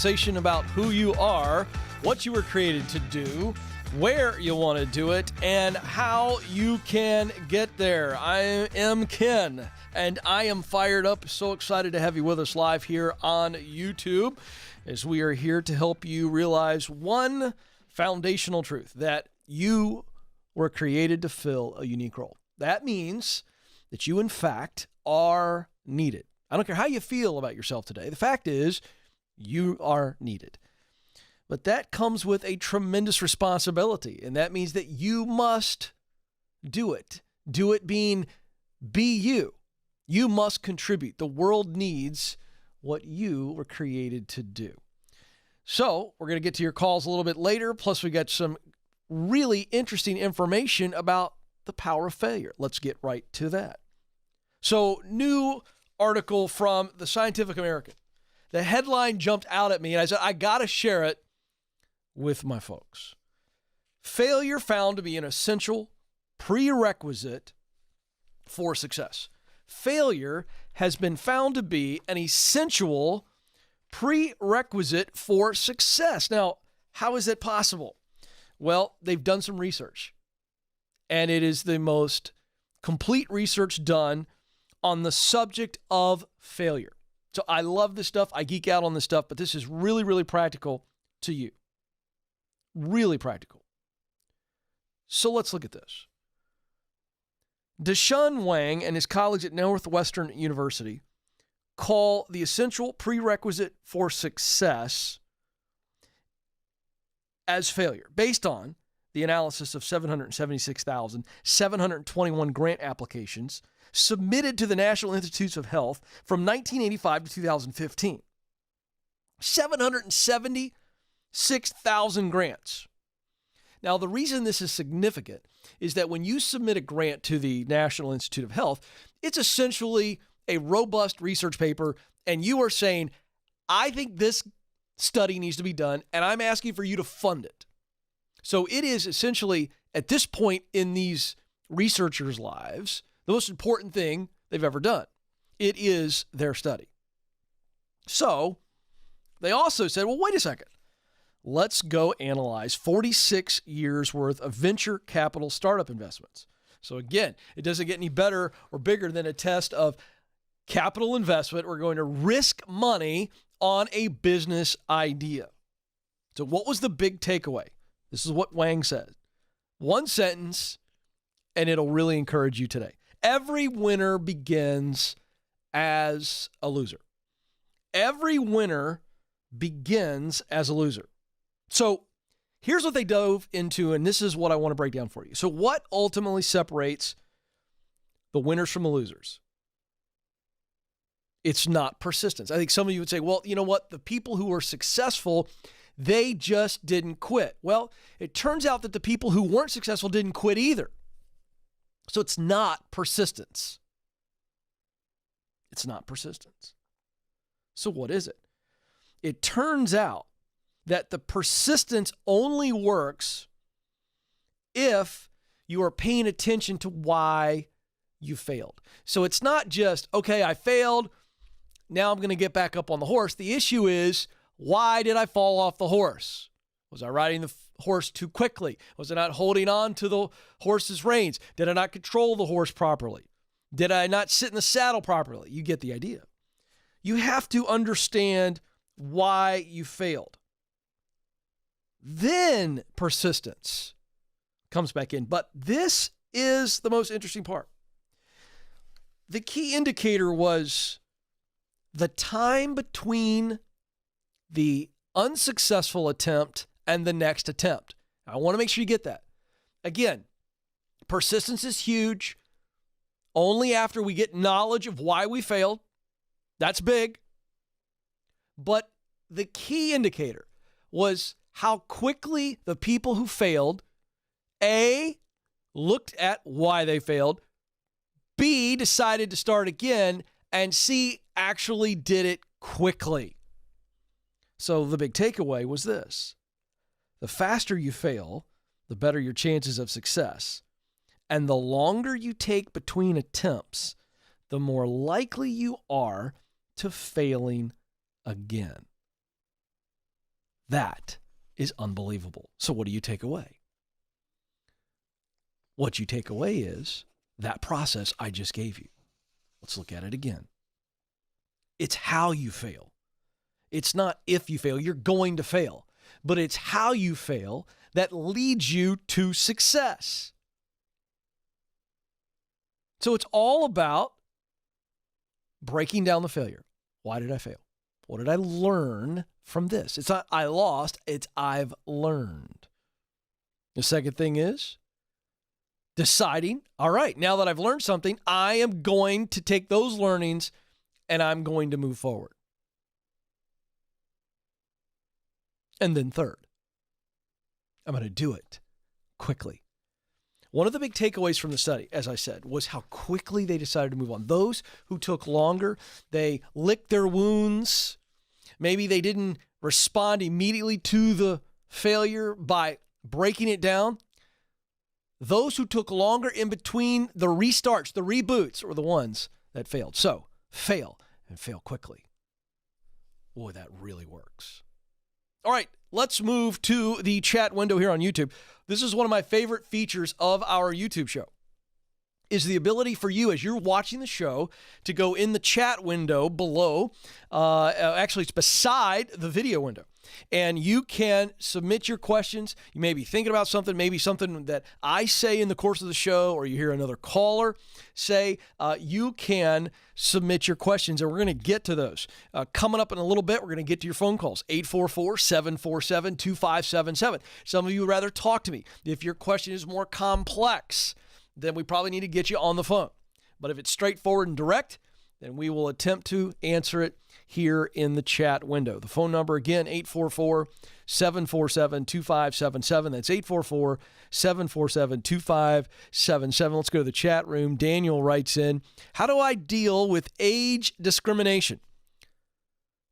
conversation about who you are, what you were created to do, where you want to do it, and how you can get there. I am Ken, and I am fired up. So excited to have you with us live here on YouTube, as we are here to help you realize one foundational truth, that you were created to fill a unique role. That means that you, in fact, are needed. I don't care how you feel about yourself today. The fact is, you are needed. But that comes with a tremendous responsibility, and that means that you must do it. Do it being be you. You must contribute. The world needs what you were created to do. So we're going to get to your calls a little bit later, plus we got some really interesting information about the power of failure. Let's get right to that. So, new article from the Scientific American. The headline jumped out at me, and I said, I got to share it with my folks. Failure found to be an essential prerequisite for success. Failure has been found to be an essential prerequisite for success. Now, how is that possible? Well, they've done some research, and it is the most complete research done on the subject of failure. So I love this stuff. I geek out on this stuff, but this is really, really practical to you. Really practical. So let's look at this. Deshaun Wang and his colleagues at Northwestern University call the essential prerequisite for success as failure, based on the analysis of 776,721 grant applications submitted to the National Institutes of Health from 1985 to 2015. 776,000 grants. Now, the reason this is significant is that when you submit a grant to the National Institute of Health, it's essentially a robust research paper, and you are saying, I think this study needs to be done, and I'm asking for you to fund it. So it is essentially, at this point in these researchers' lives, the most important thing they've ever done. It is their study. So they also said, well, wait a second. Let's go analyze 46 years worth of venture capital startup investments. So again, it doesn't get any better or bigger than a test of capital investment. We're going to risk money on a business idea. So what was the big takeaway? This is what Wang said. One sentence, and it'll really encourage you today. Every winner begins as a loser. Every winner begins as a loser. So here's what they dove into, and this is what I want to break down for you. So what ultimately separates the winners from the losers? It's not persistence. I think some of you would say, well, you know what? The people who were successful, they just didn't quit. Well, it turns out that the people who weren't successful didn't quit either. So it's not persistence. It's not persistence. So what is it? It turns out that the persistence only works if you are paying attention to why you failed. So it's not just, okay, I failed, now I'm going to get back up on the horse. The issue is, why did I fall off the horse? Was I riding the horse too quickly? Was I not holding on to the horse's reins? Did I not control the horse properly? Did I not sit in the saddle properly? You get the idea. You have to understand why you failed. Then persistence comes back in. But this is the most interesting part. The key indicator was the time between the unsuccessful attempt and the next attempt. I want to make sure you get that. Again, persistence is huge. Only after we get knowledge of why we failed. That's big. But the key indicator was how quickly the people who failed, A, looked at why they failed, B, decided to start again, and C, actually did it quickly. So the big takeaway was this. The faster you fail, the better your chances of success. And the longer you take between attempts, the more likely you are to failing again. That is unbelievable. So what do you take away? What you take away is that process I just gave you. Let's look at it again. It's how you fail. It's not if you fail. You're going to fail. But it's how you fail that leads you to success. So it's all about breaking down the failure. Why did I fail? What did I learn from this? It's not I lost, it's I've learned. The second thing is deciding, all right, now that I've learned something, I am going to take those learnings and I'm going to move forward. And then third, I'm going to do it quickly. One of the big takeaways from the study, as I said, was how quickly they decided to move on. Those who took longer, they licked their wounds. Maybe they didn't respond immediately to the failure by breaking it down. Those who took longer in between the restarts, the reboots, were the ones that failed. So fail and fail quickly. Boy, that really works. All right, let's move to the chat window here on YouTube. This is one of my favorite features of our YouTube show, is the ability for you, as you're watching the show, to go in the chat window below. Actually, it's beside the video window. And you can submit your questions. You may be thinking about something, maybe something that I say in the course of the show, or you hear another caller say. You can submit your questions, and we're going to get to those. Coming up in a little bit, we're going to get to your phone calls, 844-747-2577. Some of you would rather talk to me. If your question is more complex, then we probably need to get you on the phone. But if it's straightforward and direct, then we will attempt to answer it here in the chat window. The phone number again, 844-747-2577. That's 844-747-2577. Let's go to the chat room. Daniel writes in, how do I deal with age discrimination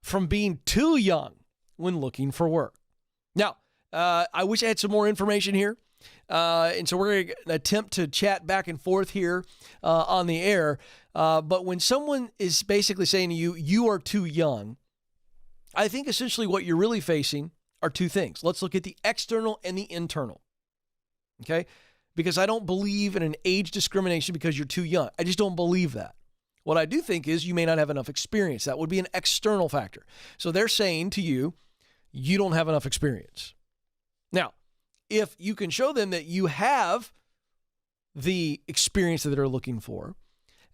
from being too young when looking for work? Now, I wish I had some more information here. And so we're going to attempt to chat back and forth here on the air. But when someone is basically saying to you, you are too young, I think essentially what you're really facing are two things. Let's look at the external and the internal. Okay? Because I don't believe in an age discrimination because you're too young. I just don't believe that. What I do think is you may not have enough experience. That would be an external factor. So they're saying to you, you don't have enough experience. Now, if you can show them that you have the experience that they're looking for,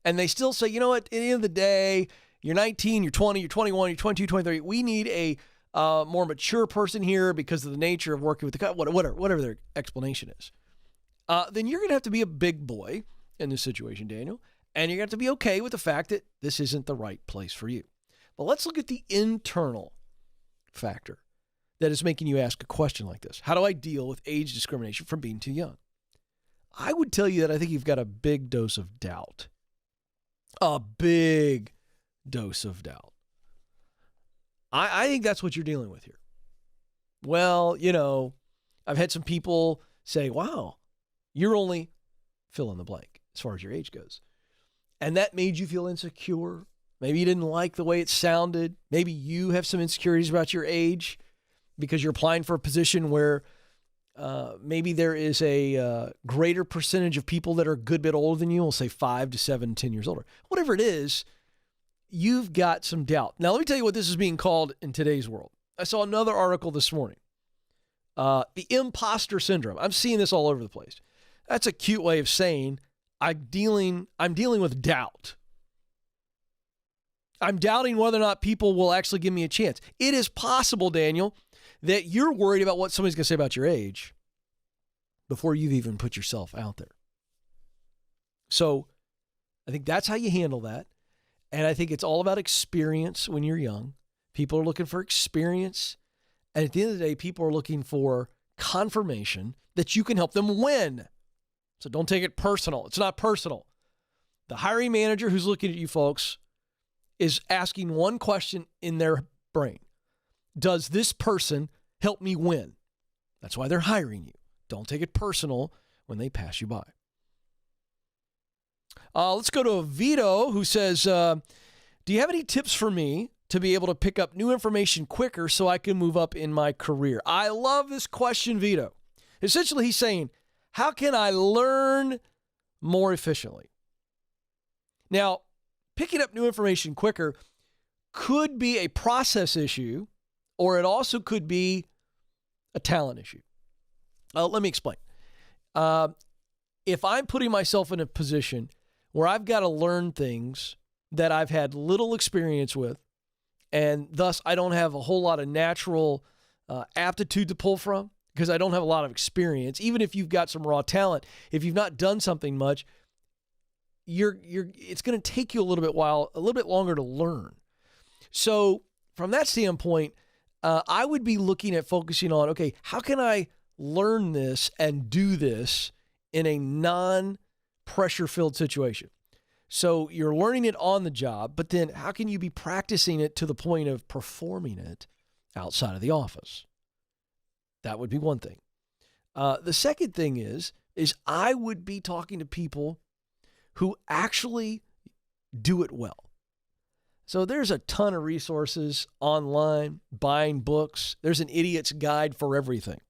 and they still say, you know what, at the end of the day, you're 19, you're 20, you're 21, you're 22, 23, we need a more mature person here because of the nature of working with the whatever their explanation is, then you're going to have to be a big boy in this situation, Daniel, and you're going to have to be okay with the fact that this isn't the right place for you. But let's look at the internal factor that is making you ask a question like this. How do I deal with age discrimination from being too young? I would tell you that I think you've got a big dose of doubt. A big dose of doubt. I think that's what you're dealing with here. Well, you know, I've had some people say, wow, you're only fill in the blank as far as your age goes. And that made you feel insecure. Maybe you didn't like the way it sounded. Maybe you have some insecurities about your age because you're applying for a position where maybe there is a greater percentage of people that are a good bit older than you. We'll say 5 to 7, 10 years older. Whatever it is, you've got some doubt. Now, let me tell you what this is being called in today's world. I saw another article this morning. The Impostor Syndrome. I'm seeing this all over the place. That's a cute way of saying I'm dealing with doubt. I'm doubting whether or not people will actually give me a chance. It is possible, Daniel, that you're worried about what somebody's going to say about your age before you've even put yourself out there. So I think that's how you handle that. And I think it's all about experience when you're young. People are looking for experience. And at the end of the day, people are looking for confirmation that you can help them win. So don't take it personal. It's not personal. The hiring manager who's looking at you folks is asking one question in their brain. Does this person help me win? That's why they're hiring you. Don't take it personal when they pass you by. Let's go to Vito, who says, do you have any tips for me to be able to pick up new information quicker so I can move up in my career? I love this question, Vito. Essentially, he's saying, how can I learn more efficiently? Now, picking up new information quicker could be a process issue, or it also could be a talent issue. Let me explain. If I'm putting myself in a position where I've got to learn things that I've had little experience with, and thus I don't have a whole lot of natural aptitude to pull from because I don't have a lot of experience, even if you've got some raw talent, if you've not done something much, it's going to take you a little bit longer to learn. So from that standpoint, I would be looking at focusing on, okay, how can I learn this and do this in a non-pressure filled situation? So you're learning it on the job, but then how can you be practicing it to the point of performing it outside of the office? That would be one thing. The second thing is I would be talking to people who actually do it well. So there's a ton of resources online, buying books. There's an idiot's guide for everything.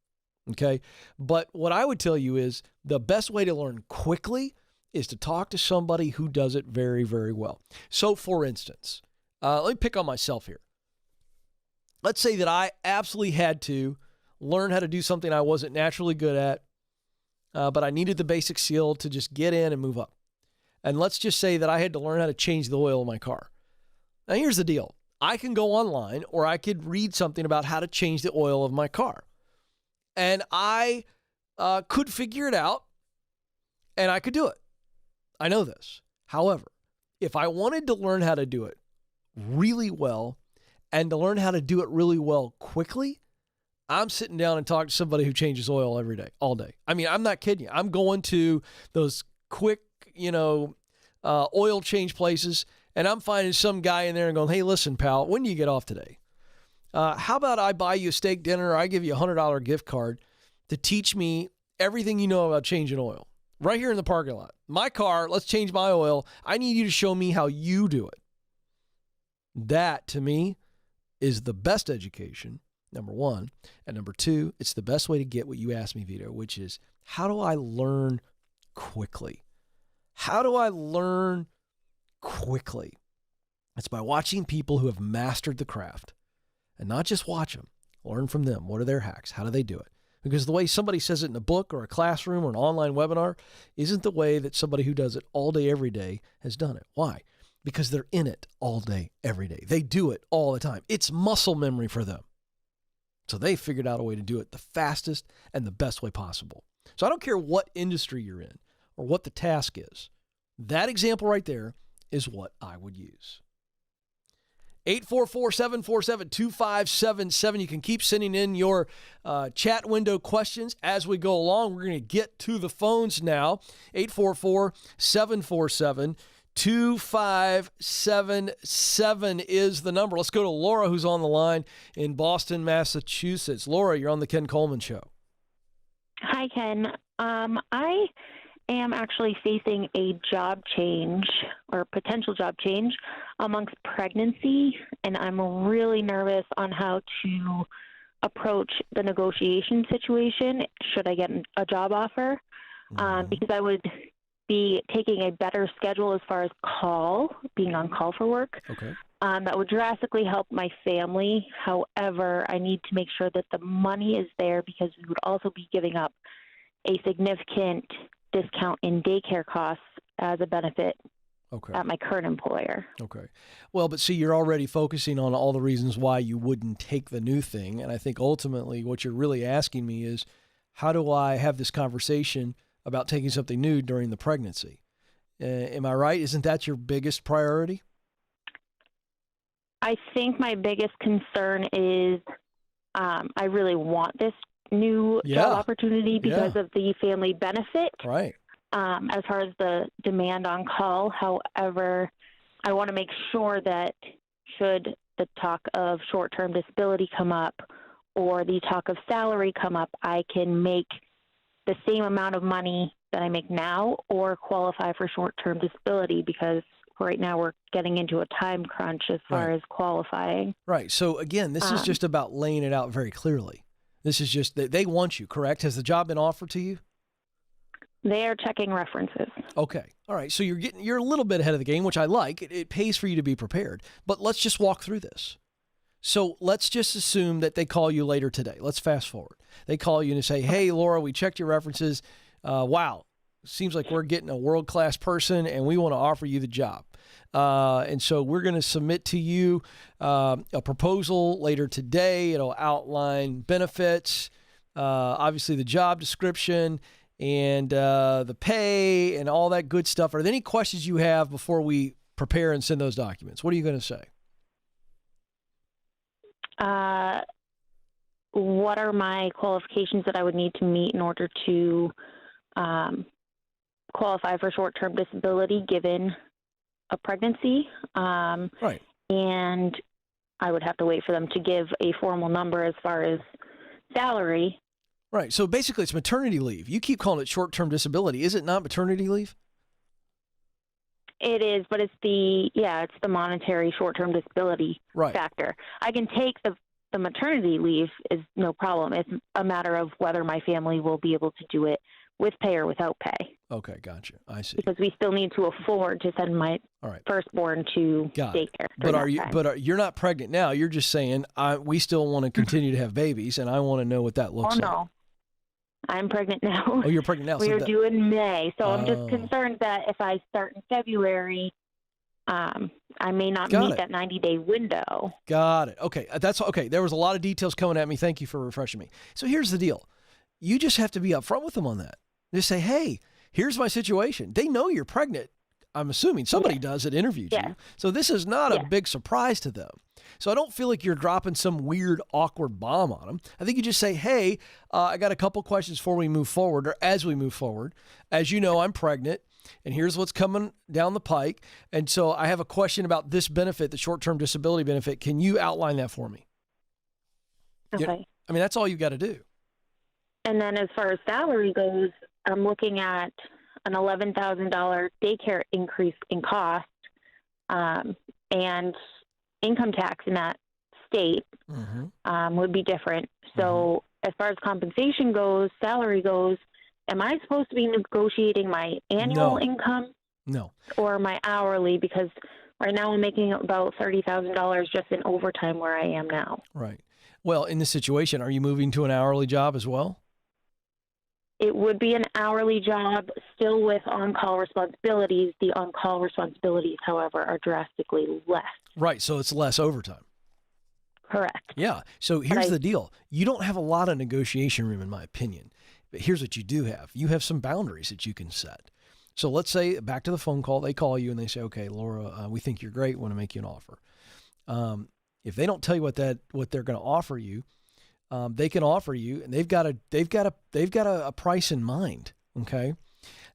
Okay. But what I would tell you is the best way to learn quickly is to talk to somebody who does it very, very well. So for instance, let me pick on myself here. Let's say that I absolutely had to learn how to do something I wasn't naturally good at, but I needed the basic skill to just get in and move up. And let's just say that I had to learn how to change the oil in my car. Now, here's the deal. I can go online or I could read something about how to change the oil of my car. And I could figure it out and I could do it. I know this. However, if I wanted to learn how to do it really well and to learn how to do it really well quickly, I'm sitting down and talking to somebody who changes oil every day, all day. I mean, I'm not kidding you. I'm going to those quick, oil change places, and I'm finding some guy in there and going, hey, listen, pal, when do you get off today? How about I buy you a steak dinner or I give you a $100 gift card to teach me everything you know about changing oil right here in the parking lot. My car, let's change my oil. I need you to show me how you do it. That, to me, is the best education, number one. And number two, it's the best way to get what you asked me, Vito, which is how do I learn quickly? How do I learn quickly? It's by watching people who have mastered the craft and not just watch them, learn from them. What are their hacks? How do they do it? Because the way somebody says it in a book or a classroom or an online webinar isn't the way that somebody who does it all day, every day has done it. Why? Because they're in it all day, every day. They do it all the time. It's muscle memory for them. So they figured out a way to do it the fastest and the best way possible. So I don't care what industry you're in or what the task is. That example right there is what I would use. 844-747-2577. You can keep sending in your chat window questions as we go along. We're going to get to the phones now. 844-747-2577 is the number. Let's go to Laura, who's on the line in Boston, Massachusetts. Laura, you're on the Ken Coleman Show. Hi, Ken. I am actually facing a job change or potential job change amongst pregnancy, and I'm really nervous on how to approach the negotiation situation should I get a job offer, because I would be taking a better schedule as far as being on call for work. Okay. That would drastically help my family. However, I need to make sure that the money is there because we would also be giving up a significant discount in daycare costs as a benefit at my current employer. Okay. Well, but see, you're already focusing on all the reasons why you wouldn't take the new thing. And I think ultimately what you're really asking me is, how do I have this conversation about taking something new during the pregnancy? Am I right? Isn't that your biggest priority? I think my biggest concern is I really want this new job opportunity because of the family benefit. Right. As far as the demand on call. However, I want to make sure that should the talk of short-term disability come up or the talk of salary come up, I can make the same amount of money that I make now or qualify for short-term disability, because right now we're getting into a time crunch as far as qualifying. Right. So again, this is just about laying it out very clearly. This is just that they want you, correct? Has the job been offered to you? They are checking references. Okay. All right. So you're a little bit ahead of the game, which I like. It pays for you to be prepared. But let's just walk through this. So let's just assume that they call you later today. Let's fast forward. They call you and say, hey, Laura, we checked your references. Wow. Seems like we're getting a world-class person and we want to offer you the job. And so we're going to submit to you a proposal later today. It'll outline benefits, obviously the job description, and the pay and all that good stuff. Are there any questions you have before we prepare and send those documents? What are you going to say? What are my qualifications that I would need to meet in order to qualify for short-term disability given a pregnancy? Right. And I would have to wait for them to give a formal number as far as salary. Right. So basically it's maternity leave. You keep calling it short-term disability. Is it not maternity leave? It is, but it's the monetary short-term disability factor. I can take the maternity leave is no problem. It's a matter of whether my family will be able to do it with pay or without pay. Okay, gotcha. I see. Because we still need to afford to send my firstborn to daycare. But you're not pregnant now. You're just saying we still want to continue to have babies, and I want to know what that looks like. Oh no, I'm pregnant now. Oh, you're pregnant now. We're due in May, so I'm just concerned that if I start in February, I may not meet that 90-day window. Got it. Okay, that's okay. There was a lot of details coming at me. Thank you for refreshing me. So here's the deal. You just have to be upfront with them on that. Just say, hey, here's my situation. They know you're pregnant. I'm assuming somebody does that interviewed you. So this is not a big surprise to them. So I don't feel like you're dropping some weird, awkward bomb on them. I think you just say, hey, I got a couple questions before we move forward or as we move forward. As you know, I'm pregnant. And here's what's coming down the pike. And so I have a question about this benefit, the short-term disability benefit. Can you outline that for me? Okay. I mean, that's all you've got to do. And then as far as salary goes, I'm looking at an $11,000 daycare increase in cost and income tax in that state would be different. So as far as compensation goes, salary goes, am I supposed to be negotiating my annual income? No. Or my hourly? Because right now I'm making about $30,000 just in overtime where I am now. Right. Well, in this situation, are you moving to an hourly job as well? It would be an hourly job, still with on-call responsibilities. The on-call responsibilities, however, are drastically less. Right. So it's less overtime. Correct. Yeah. So here's the deal. You don't have a lot of negotiation room, in my opinion. But here's what you do have. You have some boundaries that you can set. So let's say, back to the phone call, they call you and they say, okay, Laura, we think you're great. We want to make you an offer. If they don't tell you what they're going to offer you, they can offer you, and they've got a price in mind. Okay.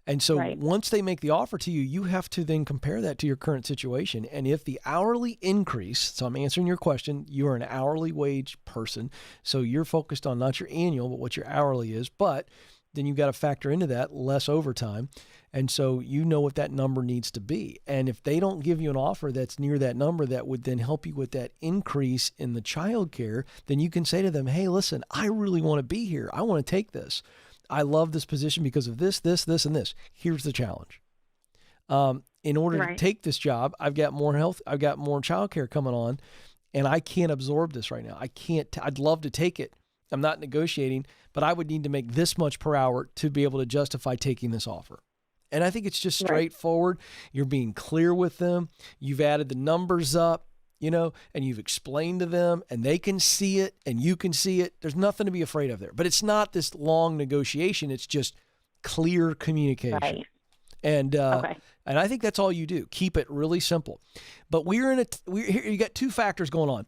And so once they make the offer to you, you have to then compare that to your current situation. And if the hourly increase, so I'm answering your question, you're an hourly wage person. So you're focused on not your annual, but what your hourly is. But then you've got to factor into that less overtime. And so you know what that number needs to be. And if they don't give you an offer that's near that number that would then help you with that increase in the childcare, then you can say to them, hey, listen, I really want to be here. I want to take this. I love this position because of this, this, this, and this. Here's the challenge. In order to take this job, I've got more childcare coming on, and I can't absorb this right now. I'd love to take it. I'm not negotiating, but I would need to make this much per hour to be able to justify taking this offer. And I think it's just straightforward. You're being clear with them. You've added the numbers up, and you've explained to them, and they can see it and you can see it. There's nothing to be afraid of there. But it's not this long negotiation. It's just clear communication. Right. And I think that's all you do. Keep it really simple. But you got two factors going on.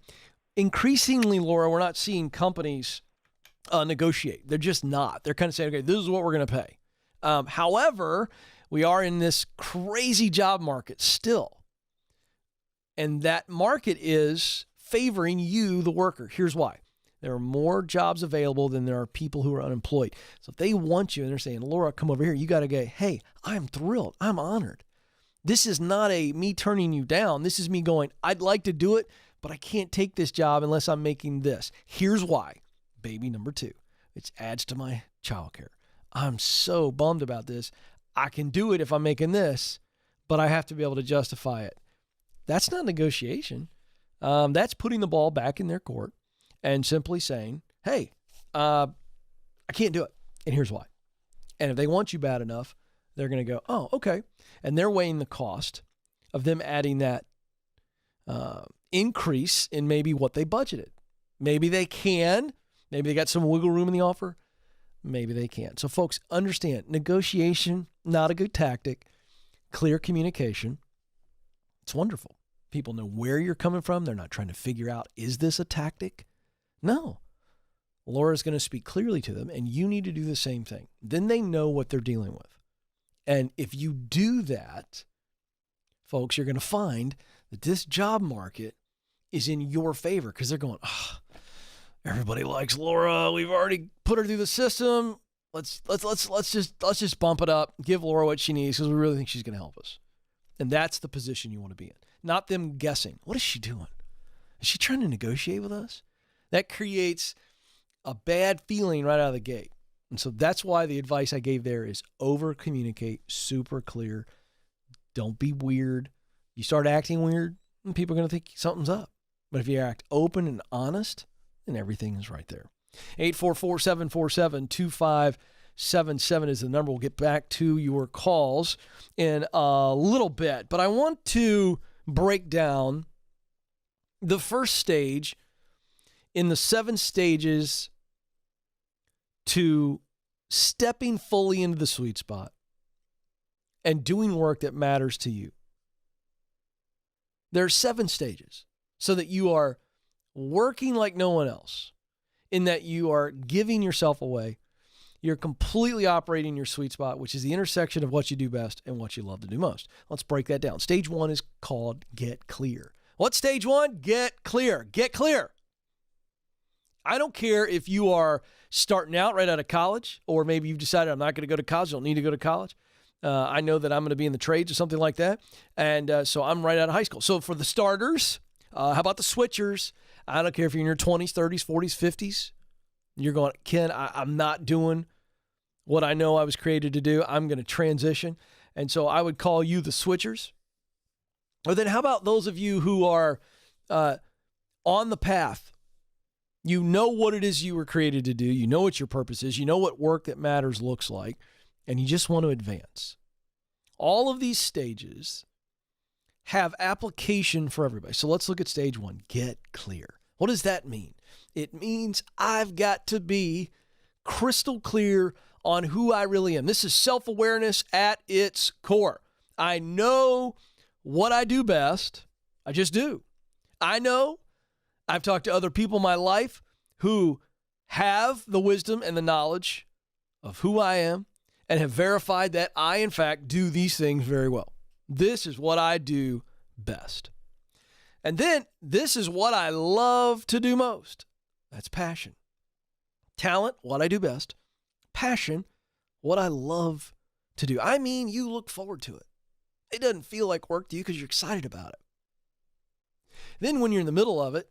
Increasingly, Laura, we're not seeing companies negotiate. They're just not. They're kind of saying, okay, this is what we're going to pay. However, we are in this crazy job market still. And that market is favoring you, the worker. Here's why. There are more jobs available than there are people who are unemployed. So if they want you and they're saying, Laura, come over here, you got to go, hey, I'm thrilled. I'm honored. This is not me turning you down. This is me going, I'd like to do it, but I can't take this job unless I'm making this. Here's why. Baby number 2. It adds to my childcare. I'm so bummed about this. I can do it if I'm making this, but I have to be able to justify it. That's not negotiation. That's putting the ball back in their court and simply saying, hey, I can't do it. And here's why. And if they want you bad enough, they're going to go, oh, okay. And they're weighing the cost of them adding that increase in maybe what they budgeted. Maybe they can. Maybe they got some wiggle room in the offer. Maybe they can't. So folks, understand, negotiation, not a good tactic. Clear communication. It's wonderful. People know where you're coming from. They're not trying to figure out, is this a tactic? No. Laura's going to speak clearly to them, and you need to do the same thing. Then they know what they're dealing with. And if you do that, folks, you're going to find that this job market is in your favor because they're going, oh, everybody likes Laura. We've already put her through the system. Let's just bump it up. Give Laura what she needs because we really think she's going to help us. And that's the position you want to be in. Not them guessing. What is she doing? Is she trying to negotiate with us? That creates a bad feeling right out of the gate. And so that's why the advice I gave there is over communicate, super clear. Don't be weird. You start acting weird, and people are going to think something's up. But if you act open and honest, then everything is right there. 844-747-2577 is the number. We'll get back to your calls in a little bit. But I want to break down the first stage in the 7 stages to stepping fully into the sweet spot and doing work that matters to you. There are 7 stages so that you are working like no one else, in that you are giving yourself away. You're completely operating your sweet spot, which is the intersection of what you do best and what you love to do most. Let's break that down. Stage 1 is called get clear. What's stage 1? Get clear. Get clear. I don't care if you are starting out right out of college, or maybe you've decided I'm not going to go to college. I don't need to go to college. I know that I'm going to be in the trades or something like that. And so I'm right out of high school. So for the starters, how about the switchers? I don't care if you're in your 20s, 30s, 40s, 50s. You're going, Ken, I'm not doing what I know I was created to do. I'm going to transition. And so I would call you the switchers. Or then how about those of you who are on the path? You know what it is you were created to do. You know what your purpose is. You know what work that matters looks like. And you just want to advance. All of these stages have application for everybody. So let's look at stage 1, get clear. What does that mean? It means I've got to be crystal clear on who I really am. This is self-awareness at its core. I know what I do best. I just do. I know. I've talked to other people in my life who have the wisdom and the knowledge of who I am and have verified that I, in fact, do these things very well. This is what I do best. And then this is what I love to do most. That's passion. Talent, what I do best. Passion, what I love to do. I mean, you look forward to it. It doesn't feel like work to you because you're excited about it. Then when you're in the middle of it,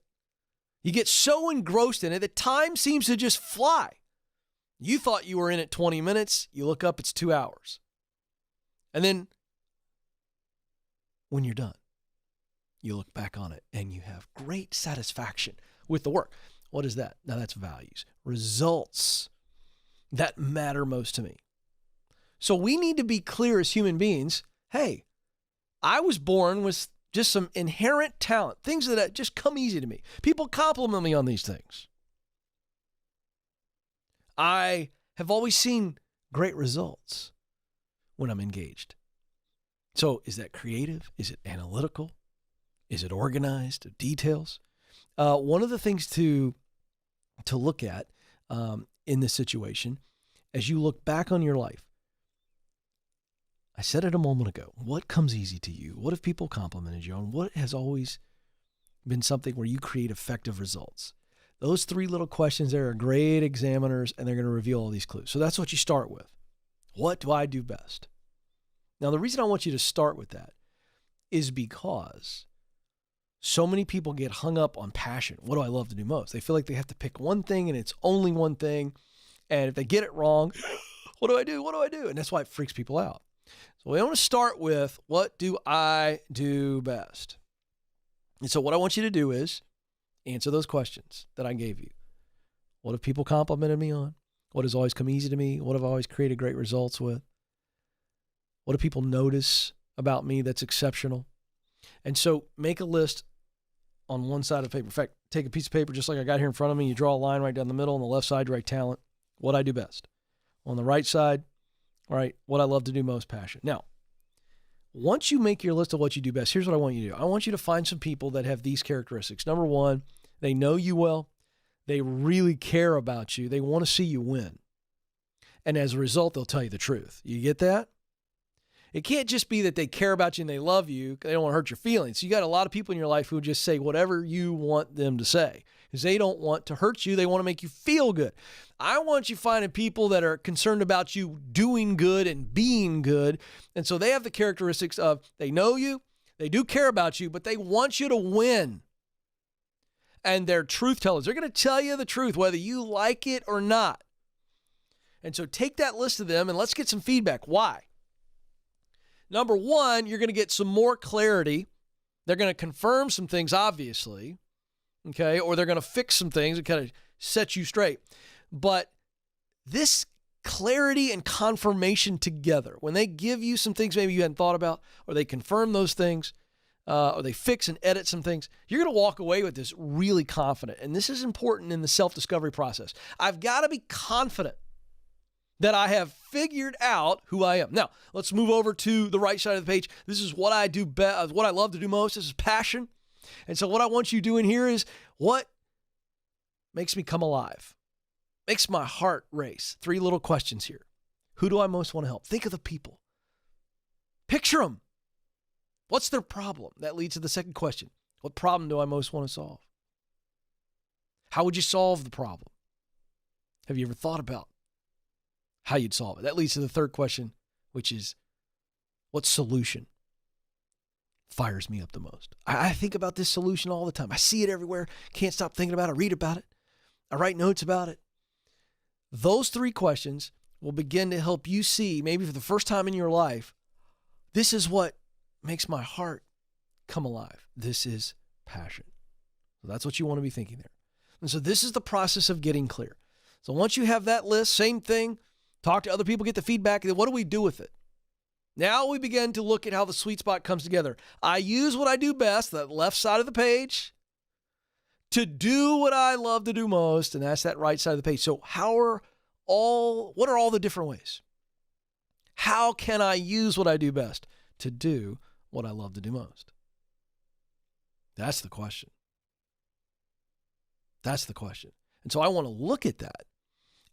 you get so engrossed in it that time seems to just fly. You thought you were in it 20 minutes. You look up, it's 2 hours. And then when you're done, you look back on it and you have great satisfaction with the work. What is that? Now that's values, results that matter most to me. So we need to be clear as human beings. Hey, I was born with just some inherent talent, things that just come easy to me. People compliment me on these things. I have always seen great results when I'm engaged. So is that creative? Is it analytical? Is it organized? Details? One of the things to look at in this situation, as you look back on your life, I said it a moment ago, what comes easy to you? What have people complimented you on? What has always been something where you create effective results? Those 3 little questions there are great examiners, and they're going to reveal all these clues. So that's what you start with. What do I do best? Now, the reason I want you to start with that is because so many people get hung up on passion. What do I love to do most? They feel like they have to pick one thing and it's only one thing. And if they get it wrong, what do I do? What do I do? And that's why it freaks people out. So we want to start with, what do I do best? And so what I want you to do is answer those questions that I gave you. What have people complimented me on? What has always come easy to me? What have I always created great results with? What do people notice about me that's exceptional? And so make a list on one side of the paper. In fact, take a piece of paper just like I got here in front of me. You draw a line right down the middle. On the left side, you write talent, what I do best. On the right side, all right, what I love to do most, passion. Now, once you make your list of what you do best, here's what I want you to do. I want you to find some people that have these characteristics. Number one, they know you well. They really care about you. They want to see you win. And as a result, they'll tell you the truth. You get that? It can't just be that they care about you and they love you. They don't want to hurt your feelings. You got a lot of people in your life who just say whatever you want them to say because they don't want to hurt you. They want to make you feel good. I want you finding people that are concerned about you doing good and being good. And so they have the characteristics of they know you, they do care about you, but they want you to win. And they're truth tellers. They're going to tell you the truth, whether you like it or not. And so take that list of them and let's get some feedback. Why? Number one, you're going to get some more clarity. They're going to confirm some things, obviously, okay, or they're going to fix some things and kind of set you straight. But this clarity and confirmation together, when they give you some things maybe you hadn't thought about, or they confirm those things, or they fix and edit some things, you're going to walk away with this really confident. And this is important in the self-discovery process. I've got to be confident that I have figured out who I am. Now, let's move over to the right side of the page. This is what I do best, what I love to do most. This is passion. And so what I want you doing here is what makes me come alive, makes my heart race. 3 little questions here. Who do I most want to help? Think of the people. Picture them. What's their problem? That leads to the second question. What problem do I most want to solve? How would you solve the problem? Have you ever thought about how you'd solve it? That leads to the third question, which is, what solution fires me up the most? I think about this solution all the time. I see it everywhere. Can't stop thinking about it. I read about it. I write notes about it. Those 3 questions will begin to help you see, maybe for the first time in your life, this is what makes my heart come alive. This is passion. So that's what you want to be thinking there. And so this is the process of getting clear. So once you have that list, same thing, talk to other people, get the feedback. Then what do we do with it? Now we begin to look at how the sweet spot comes together. I use what I do best, that left side of the page, to do what I love to do most, and that's that right side of the page. So what are all the different ways? How can I use what I do best to do what I love to do most? That's the question. That's the question. And so I want to look at that,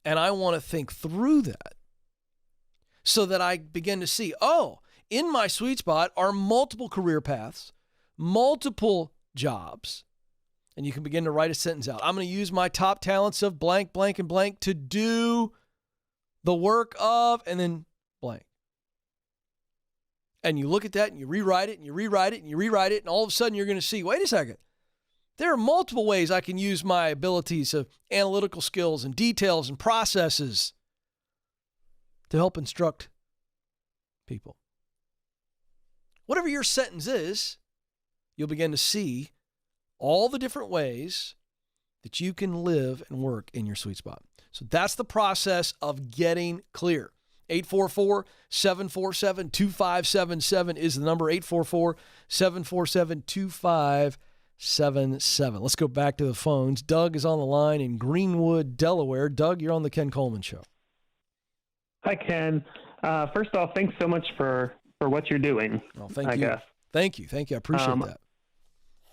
and I want to think through that so that I begin to see, in my sweet spot are multiple career paths, multiple jobs, and you can begin to write a sentence out. I'm going to use my top talents of blank, blank, and blank to do the work of, and then blank. And you look at that and you rewrite it and you rewrite it and you rewrite it, and all of a sudden you're going to see, wait a second, there are multiple ways I can use my abilities of analytical skills and details and processes to help instruct people. Whatever your sentence is, you'll begin to see all the different ways that you can live and work in your sweet spot. So that's the process of getting clear. 844-747-2577 is the number, 844-747-2577. Let's go back to the phones. Doug is on the line in Greenwood, Delaware. Doug, you're on the Ken Coleman Show. Hi, Ken. First off, thanks so much for what you're doing. Oh, thank you. Thank you. I appreciate that.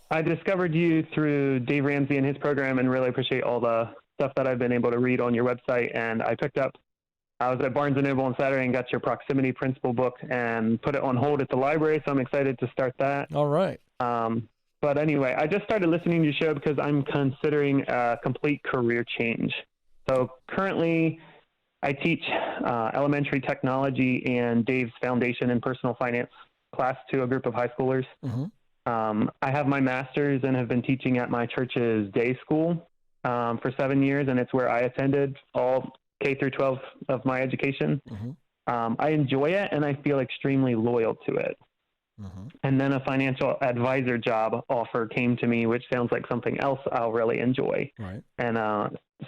I discovered you through Dave Ramsey and his program, and really appreciate all the stuff that I've been able to read on your website. And I was at Barnes & Noble on Saturday and got your Proximity Principle book and put it on hold at the library, so I'm excited to start that. All right. But anyway, I just started listening to your show because I'm considering a complete career change. So currently, I teach elementary technology and Dave's Foundation in Personal Finance class to a group of high schoolers. I have my master's and have been teaching at my church's day school for 7 years, and it's where I attended all K through 12 of my education. I enjoy it, and I feel extremely loyal to it. And then a financial advisor job offer came to me, which sounds like something else I'll really enjoy, and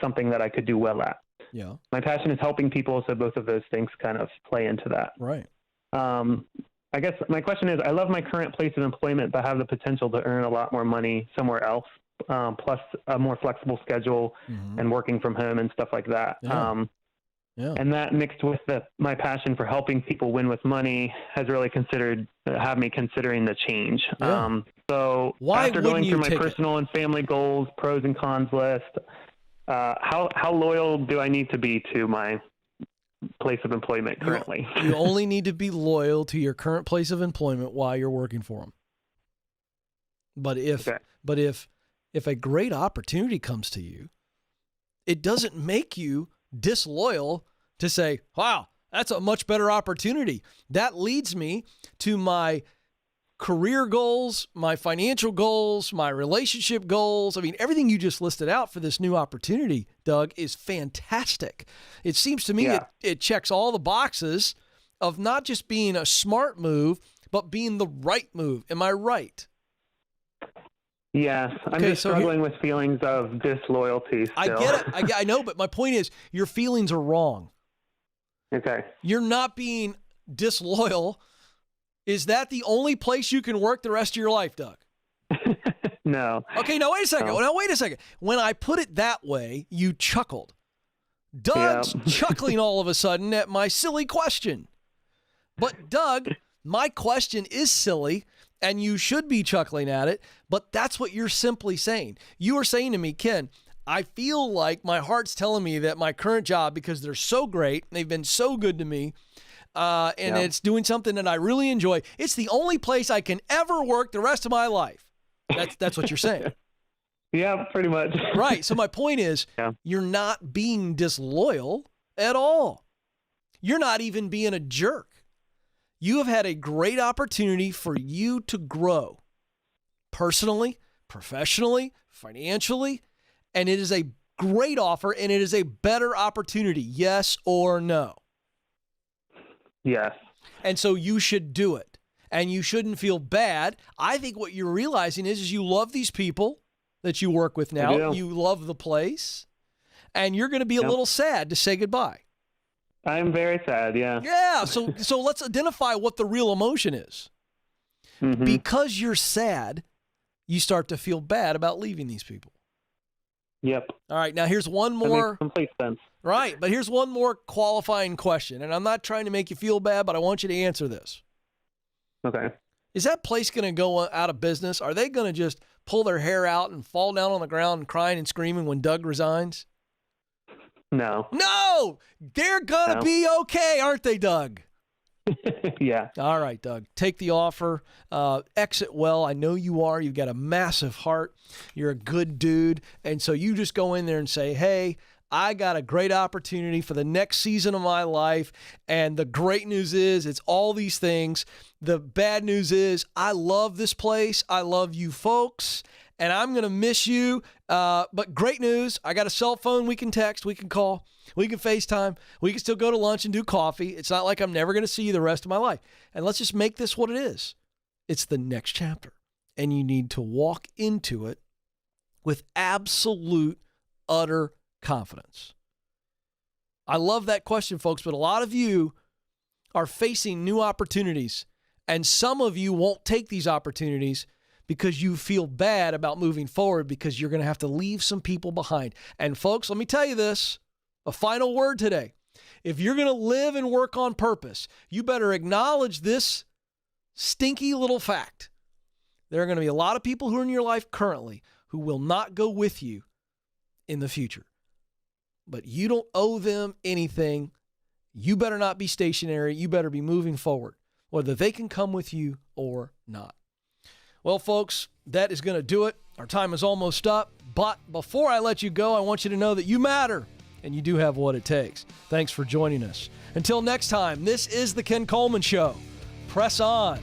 something that I could do well at. Yeah. My passion is helping people, so both of those things kind of play into that. Right. I guess my question is, I love my current place of employment, but have the potential to earn a lot more money somewhere else, plus a more flexible schedule and working from home and stuff like that. And that mixed with my passion for helping people win with money has really have me considering the change. So after going through my personal and family goals, pros and cons list, how loyal do I need to be to my place of employment currently? You only need to be loyal to your current place of employment while you're working for them. But if a great opportunity comes to you, it doesn't make you disloyal to say, wow, that's a much better opportunity. That leads me to my career goals, my financial goals, my relationship goals. I mean, everything you just listed out for this new opportunity, Doug, is fantastic. It seems to me it checks all the boxes of not just being a smart move, but being the right move. Am I right? Yes. I'm just struggling with feelings of disloyalty still. I get it. I know, but my point is your feelings are wrong. Okay. You're not being disloyal. Is that the only place you can work the rest of your life, Doug? No. Okay, now wait a second. Now wait a second. When I put it that way, you chuckled. Doug's chuckling all of a sudden at my silly question. But Doug, my question is silly, and you should be chuckling at it, but that's what you're simply saying. You are saying to me, Ken, I feel like my heart's telling me that my current job, because they're so great, they've been so good to me, and it's doing something that I really enjoy, it's the only place I can ever work the rest of my life. That's what you're saying. Yeah, pretty much. Right. So my point is, you're not being disloyal at all. You're not even being a jerk. You have had a great opportunity for you to grow personally, professionally, financially, and it is a great offer, and it is a better opportunity. Yes or no? Yes. And so you should do it, and you shouldn't feel bad. I think what you're realizing is you love these people that you work with now. You love the place, and you're going to be a little sad to say goodbye. I'm very sad, yeah. Yeah, so let's identify what the real emotion is. Because you're sad, you start to feel bad about leaving these people. Yep. All right, now here's one more. That makes complete sense. Right, but here's one more qualifying question, and I'm not trying to make you feel bad, but I want you to answer this. Okay. Is that place going to go out of business? Are they going to just pull their hair out and fall down on the ground crying and screaming when Doug resigns? No. No! They're going to be okay, aren't they, Doug? Yeah. All right, Doug. Take the offer. Exit well. I know you are. You've got a massive heart. You're a good dude. And so you just go in there and say, hey, I got a great opportunity for the next season of my life. And the great news is it's all these things. The bad news is I love this place. I love you folks. And I'm going to miss you. But great news, I got a cell phone. We can text. We can call. We can FaceTime. We can still go to lunch and do coffee. It's not like I'm never going to see you the rest of my life. And let's just make this what it is. It's the next chapter. And you need to walk into it with absolute, utter confidence. I love that question, folks, but a lot of you are facing new opportunities. And some of you won't take these opportunities because you feel bad about moving forward because you're going to have to leave some people behind. And folks, let me tell you this, a final word today. If you're going to live and work on purpose, you better acknowledge this stinky little fact. There are going to be a lot of people who are in your life currently who will not go with you in the future. But you don't owe them anything. You better not be stationary. You better be moving forward, whether they can come with you or not. Well, folks, that is going to do it. Our time is almost up. But before I let you go, I want you to know that you matter and you do have what it takes. Thanks for joining us. Until next time, this is the Ken Coleman Show. Press on.